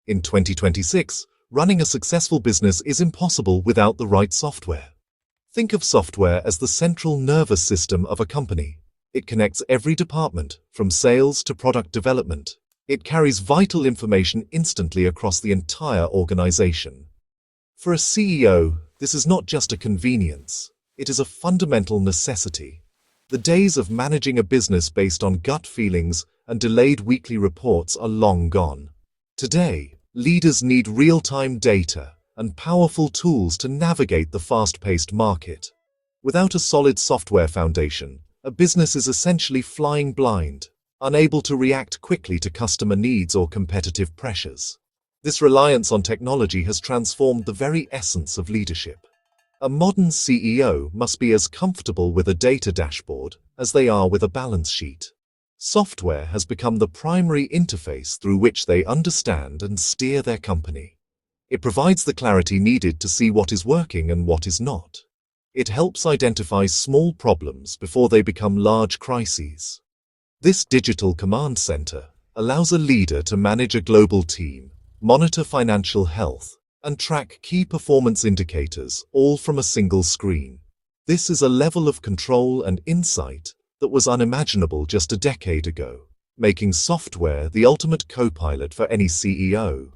In 2026, running a successful business is impossible without the right software. Think of software as the central nervous system of a company. It connects every department, from sales to product development. It carries vital information instantly across the entire organization. For a CEO, this is not just a convenience. It is a fundamental necessity. The days of managing a business based on gut feelings and delayed weekly reports are long gone. Today, leaders need real-time data and powerful tools to navigate the fast-paced market. Without a solid software foundation, a business is essentially flying blind, unable to react quickly to customer needs or competitive pressures. This reliance on technology has transformed the very essence of leadership. A modern CEO must be as comfortable with a data dashboard as they are with a balance sheet. Software has become the primary interface through which they understand and steer their company. It provides the clarity needed to see what is working and what is not. It helps identify small problems before they become large crises. This digital command center allows a leader to manage a global team, monitor financial health, and track key performance indicators, all from a single screen. This is a level of control and insight that was unimaginable just a decade ago, making software the ultimate co-pilot for any CEO.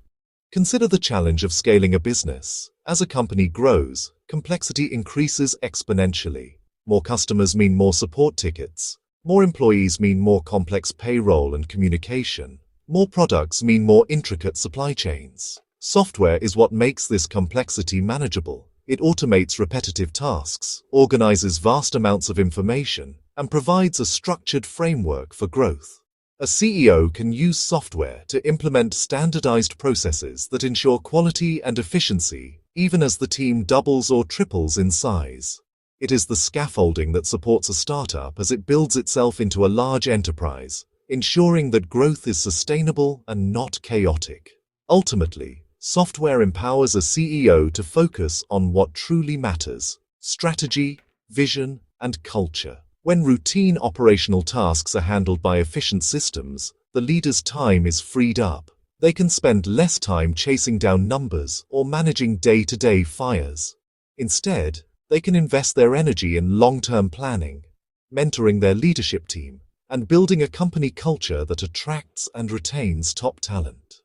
Consider the challenge of scaling a business. As a company grows, complexity increases exponentially. More customers mean more support tickets. More employees mean more complex payroll and communication. More products mean more intricate supply chains. Software is what makes this complexity manageable. It automates repetitive tasks, organizes vast amounts of information, and provides a structured framework for growth. A CEO can use software to implement standardized processes that ensure quality and efficiency, even as the team doubles or triples in size. It is the scaffolding that supports a startup as it builds itself into a large enterprise, ensuring that growth is sustainable and not chaotic. Ultimately, software empowers a CEO to focus on what truly matters: strategy, vision, and culture. When routine operational tasks are handled by efficient systems, the leader's time is freed up. They can spend less time chasing down numbers or managing day-to-day fires. Instead, they can invest their energy in long-term planning, mentoring their leadership team, and building a company culture that attracts and retains top talent.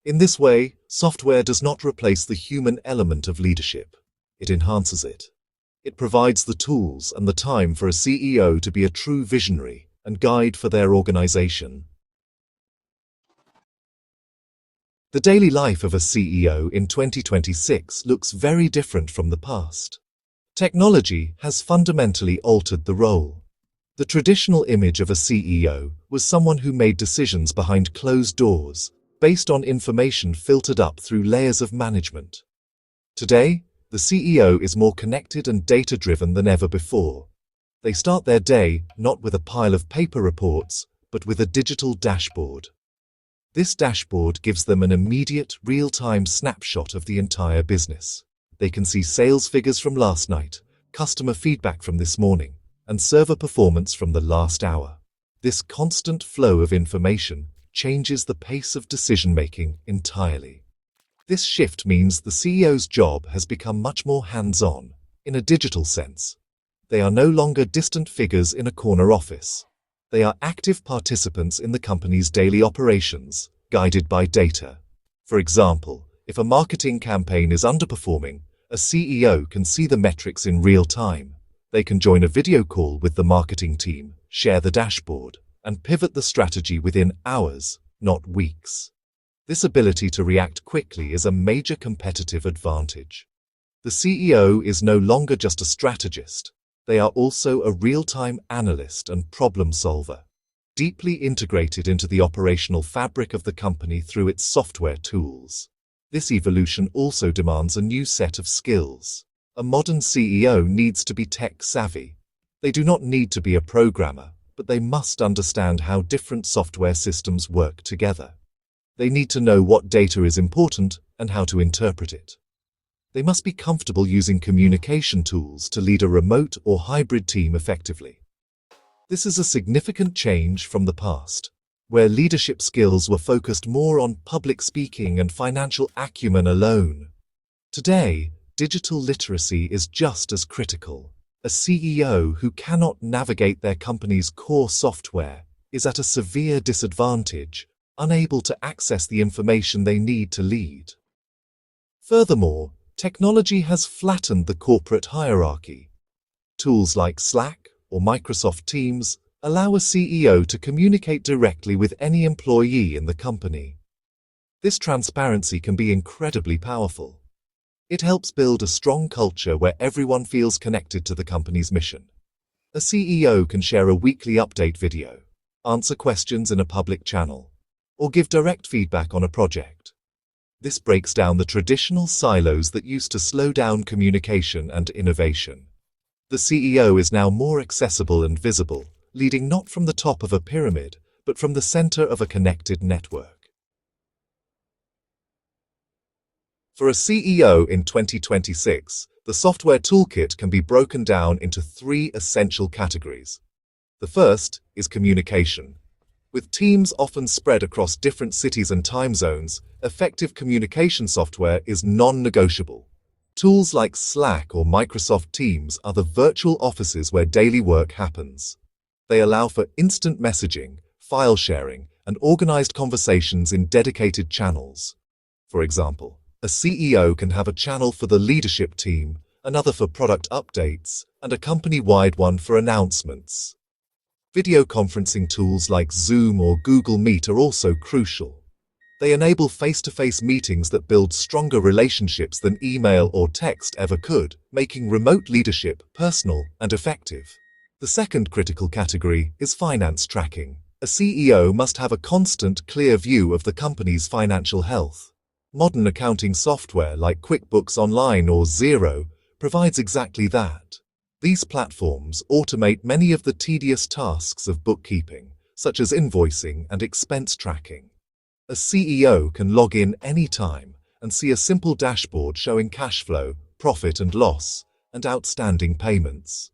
In this way, software does not replace the human element of leadership. It enhances it. It provides the tools and the time for a CEO to be a true visionary and guide for their organization. The daily life of a CEO in 2026 looks very different from the past. Technology has fundamentally altered the role. The traditional image of a CEO was someone who made decisions behind closed doors, based on information filtered up through layers of management. Today, the CEO is more connected and data-driven than ever before. They start their day not with a pile of paper reports, but with a digital dashboard. This dashboard gives them an immediate, real-time snapshot of the entire business. They can see sales figures from last night, customer feedback from this morning, and server performance from the last hour. This constant flow of information changes the pace of decision-making entirely. This shift means the CEO's job has become much more hands-on, in a digital sense. They are no longer distant figures in a corner office. They are active participants in the company's daily operations, guided by data. For example, if a marketing campaign is underperforming, a CEO can see the metrics in real time. They can join a video call with the marketing team, share the dashboard, and pivot the strategy within hours, not weeks. This ability to react quickly is a major competitive advantage. The CEO is no longer just a strategist. They are also a real-time analyst and problem solver, deeply integrated into the operational fabric of the company through its software tools. This evolution also demands a new set of skills. A modern CEO needs to be tech-savvy. They do not need to be a programmer, but they must understand how different software systems work together. They need to know what data is important and how to interpret it. They must be comfortable using communication tools to lead a remote or hybrid team effectively. This is a significant change from the past. where leadership skills were focused more on public speaking and financial acumen alone. Today, digital literacy is just as critical. A CEO who cannot navigate their company's core software is at a severe disadvantage, unable to access the information they need to lead. Furthermore, technology has flattened the corporate hierarchy. Tools like Slack or Microsoft Teams allow a CEO to communicate directly with any employee in the company. This transparency can be incredibly powerful. It helps build a strong culture where everyone feels connected to the company's mission. A CEO can share a weekly update video, answer questions in a public channel, or give direct feedback on a project. This breaks down the traditional silos that used to slow down communication and innovation. The CEO is now more accessible and visible, leading not from the top of a pyramid, but from the center of a connected network. For a CEO in 2026, the software toolkit can be broken down into 3 essential categories. The first is communication. With teams often spread across different cities and time zones, effective communication software is non-negotiable. Tools like Slack or Microsoft Teams are the virtual offices where daily work happens. They allow for instant messaging, file sharing, and organized conversations in dedicated channels. For example, a CEO can have a channel for the leadership team, another for product updates, and a company-wide one for announcements. Video conferencing tools like Zoom or Google Meet are also crucial. They enable face-to-face meetings that build stronger relationships than email or text ever could, making remote leadership personal and effective. The second critical category is finance tracking. A CEO must have a constant, clear view of the company's financial health. Modern accounting software like QuickBooks Online or Xero provides exactly that. These platforms automate many of the tedious tasks of bookkeeping, such as invoicing and expense tracking. A CEO can log in anytime and see a simple dashboard showing cash flow, profit and loss, and outstanding payments.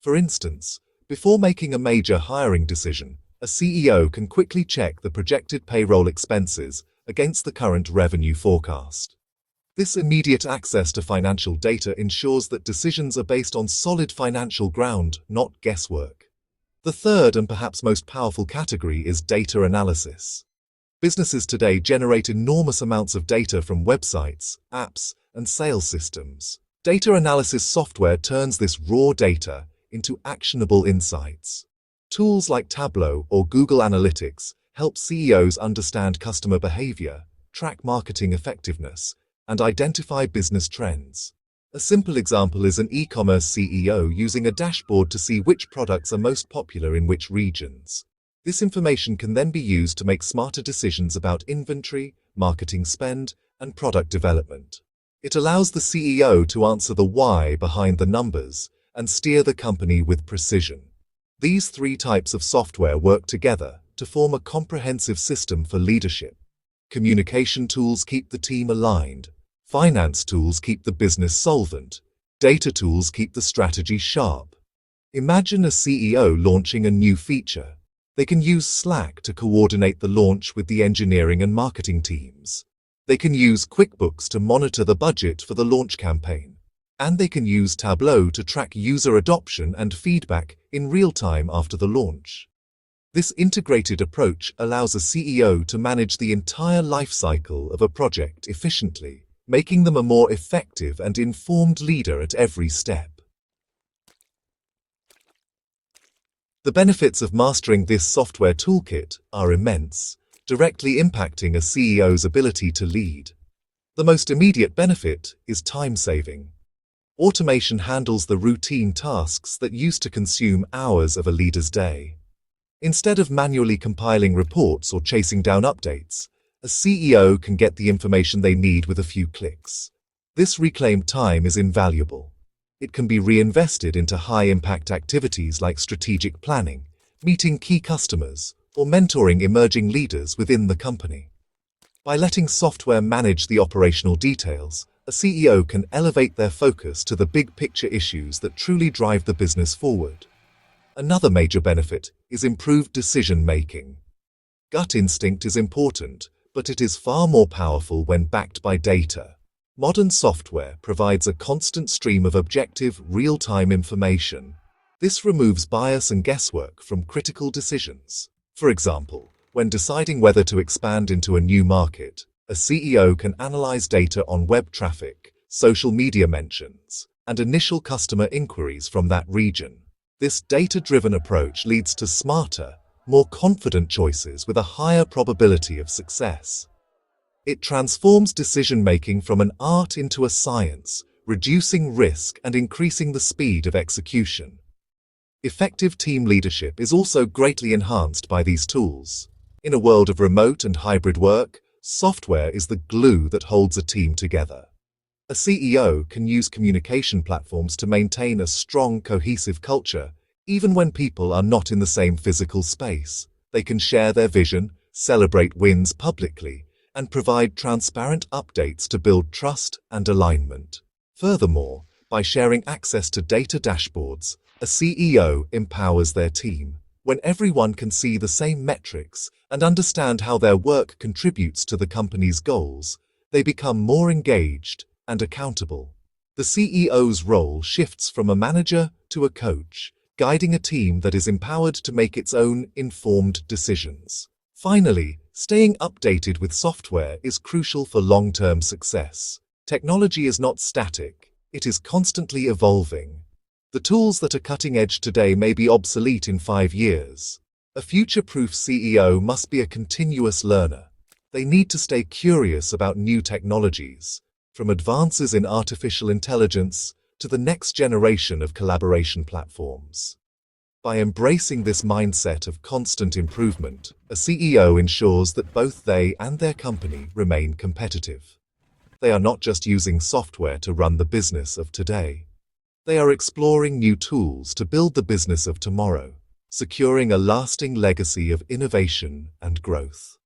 For instance, before making a major hiring decision, a CEO can quickly check the projected payroll expenses against the current revenue forecast. This immediate access to financial data ensures that decisions are based on solid financial ground, not guesswork. The third and perhaps most powerful category is data analysis. Businesses today generate enormous amounts of data from websites, apps, and sales systems. Data analysis software turns this raw data into actionable insights. Tools like Tableau or Google Analytics help CEOs understand customer behavior, track marketing effectiveness, and identify business trends. A simple example is an e-commerce CEO using a dashboard to see which products are most popular in which regions. This information can then be used to make smarter decisions about inventory, marketing spend, and product development. It allows the CEO to answer the why behind the numbers and steer the company with precision. These 3 types of software work together to form a comprehensive system for leadership. Communication tools keep the team aligned. Finance tools keep the business solvent. Data tools keep the strategy sharp. Imagine a CEO launching a new feature. They can use Slack to coordinate the launch with the engineering and marketing teams. They can use QuickBooks to monitor the budget for the launch campaign. And they can use Tableau to track user adoption and feedback in real time after the launch. This integrated approach allows a CEO to manage the entire life cycle of a project efficiently, making them a more effective and informed leader at every step. The benefits of mastering this software toolkit are immense, directly impacting a CEO's ability to lead. The most immediate benefit is time saving. Automation handles the routine tasks that used to consume hours of a leader's day. Instead of manually compiling reports or chasing down updates, a CEO can get the information they need with a few clicks. This reclaimed time is invaluable. It can be reinvested into high-impact activities like strategic planning, meeting key customers, or mentoring emerging leaders within the company. By letting software manage the operational details, a CEO can elevate their focus to the big picture issues that truly drive the business forward. Another major benefit is improved decision-making. Gut instinct is important, but it is far more powerful when backed by data. Modern software provides a constant stream of objective, real-time information. This removes bias and guesswork from critical decisions. For example, when deciding whether to expand into a new market, a CEO can analyze data on web traffic, social media mentions, and initial customer inquiries from that region. This data-driven approach leads to smarter, more confident choices with a higher probability of success. It transforms decision-making from an art into a science, reducing risk and increasing the speed of execution. Effective team leadership is also greatly enhanced by these tools. In a world of remote and hybrid work, software is the glue that holds a team together. A CEO can use communication platforms to maintain a strong, cohesive culture, even when people are not in the same physical space. They can share their vision, celebrate wins publicly, and provide transparent updates to build trust and alignment. Furthermore, by sharing access to data dashboards, a CEO empowers their team. When everyone can see the same metrics and understand how their work contributes to the company's goals, they become more engaged and accountable. The CEO's role shifts from a manager to a coach, guiding a team that is empowered to make its own informed decisions. Finally, staying updated with software is crucial for long-term success. Technology is not static, it is constantly evolving. The tools that are cutting edge today may be obsolete in 5 years. A future-proof CEO must be a continuous learner. They need to stay curious about new technologies, from advances in artificial intelligence to the next generation of collaboration platforms. By embracing this mindset of constant improvement, a CEO ensures that both they and their company remain competitive. They are not just using software to run the business of today. They are exploring new tools to build the business of tomorrow, securing a lasting legacy of innovation and growth.